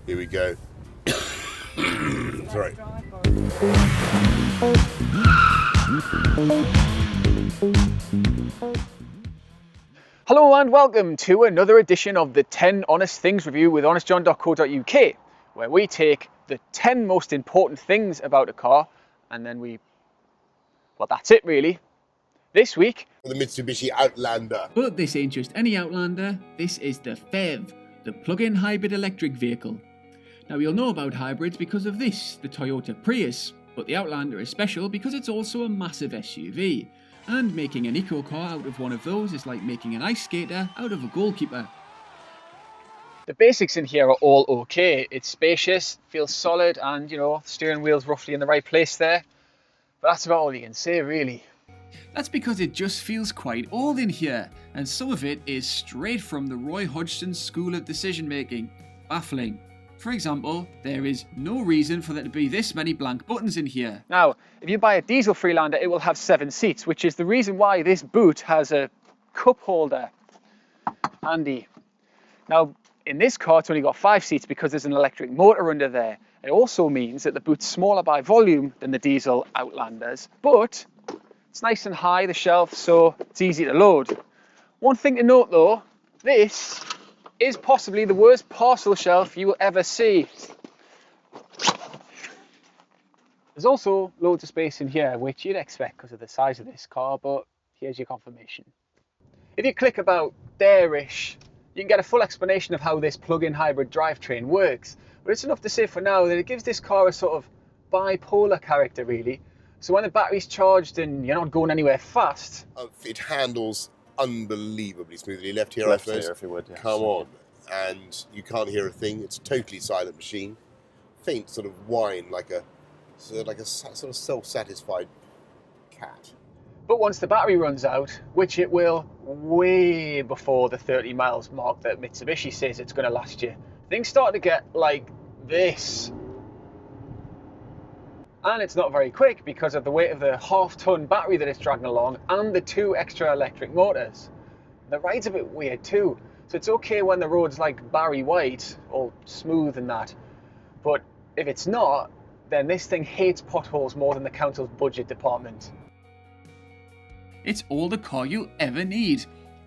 Here we go. Sorry. Hello and welcome to another edition of the 10 Honest Things review with HonestJohn.co.uk, where we take the 10 most important things about a car and then well, that's it really. This week, The Mitsubishi Outlander. But this ain't just any Outlander, this is the PHEV, the plug-in hybrid electric vehicle. Now you'll know about hybrids because of this, the Toyota Prius, but the Outlander is special because it's also a massive SUV. And making an eco car out of one of those is like making an ice skater out of a goalkeeper. the basics in here are all okay. It's spacious, feels solid, and the steering wheel's roughly in the right place there. But that's about all you can say really. That's because it just feels quite old in here, and some of it is straight from the Roy Hodgson School of Decision Making. Baffling. For example, there is no reason for there to be this many blank buttons in here. Now, if you buy a diesel Freelander, it will have 7 seats, which is the reason why this boot has a cup holder. Handy. Now, in this car, it's only got 5 seats because there's an electric motor under there. It also means that the boot's smaller by volume than the diesel Outlanders, but it's nice and high, the shelf, so it's easy to load. One thing to note though, this is possibly the worst parcel shelf you will ever see. There's also loads of space in here, which you'd expect because of the size of this car, but here's your confirmation. If you click about there-ish, you can get a full explanation of how this plug-in hybrid drivetrain works, but it's enough to say for now that it gives this car a sort of bipolar character really. So when the battery's charged and you're not going anywhere fast, It handles unbelievably smoothly. Left here, Left I suppose. here, if you would, yeah. Come on. And you can't hear a thing. It's a totally silent machine. Faint sort of whine like a sort of self-satisfied cat. but once the battery runs out, which it will way before the 30 miles mark that Mitsubishi says it's going to last you, things start to get like this. And it's not very quick because of the weight of the half-ton battery that it's dragging along and the 2 extra electric motors. The ride's a bit weird too, so it's okay when the road's like Barry White, all smooth and that, but if it's not, then this thing hates potholes more than the council's budget department. It's all the car you'll ever need.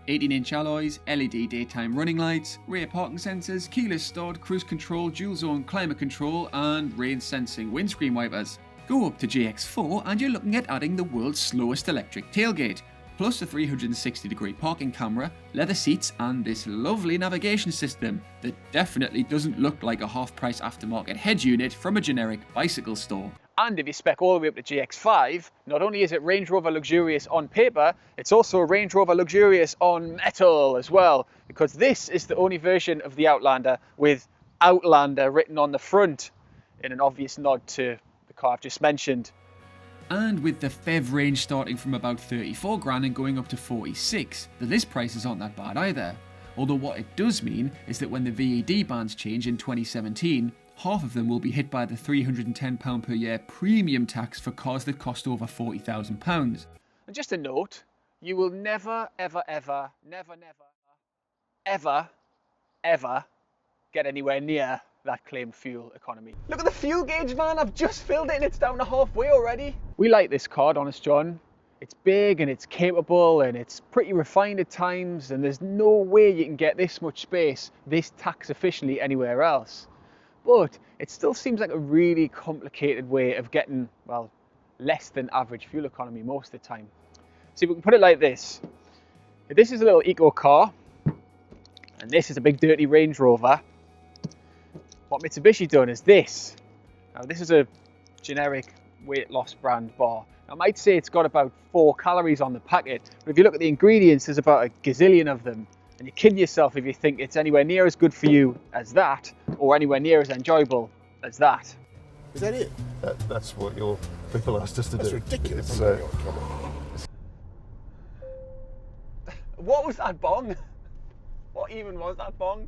18-inch alloys, LED daytime running lights, rear parking sensors, keyless start, cruise control, dual zone climate control and rain sensing windscreen wipers. Go up to JX4 and you're looking at adding the world's slowest electric tailgate, plus a 360-degree parking camera, leather seats and this lovely navigation system that definitely doesn't look like a half-price aftermarket head unit from a generic bicycle store. And if you spec all the way up to GX5, not only is it Range Rover luxurious on paper, it's also Range Rover luxurious on metal as well, because this is the only version of the Outlander with Outlander written on the front, in an obvious nod to the car I've just mentioned. And with the PHEV range starting from about 34 grand and going up to 46, the list prices aren't that bad either. Although what it does mean is that when the VED bans change in 2017, half of them will be hit by the £310 per year premium tax for cars that cost over £40,000. And just a note, you will never, ever, ever, never, ever, ever get anywhere near that claimed fuel economy. Look at the fuel gauge, man, I've just filled it and it's down to halfway already. We like this car, Honest John. It's big and it's capable and it's pretty refined at times, and there's no way you can get this much space, this tax efficiently anywhere else. But it still seems like a really complicated way of getting, well, less than average fuel economy most of the time. See, we can put it like this. If this is a little eco car, and this is a big dirty Range Rover, what Mitsubishi done is this. Now this is a generic weight loss brand bar. I might say it's got about 4 calories on the packet, but if you look at the ingredients, there's about a gazillion of them. And you're kidding yourself if you think it's anywhere near as good for you as that, or anywhere near as enjoyable as that. Is that it? That's what your people asked us to That's do. ridiculous. It's, Oh my God, come on. What was that bong? What even was that bong?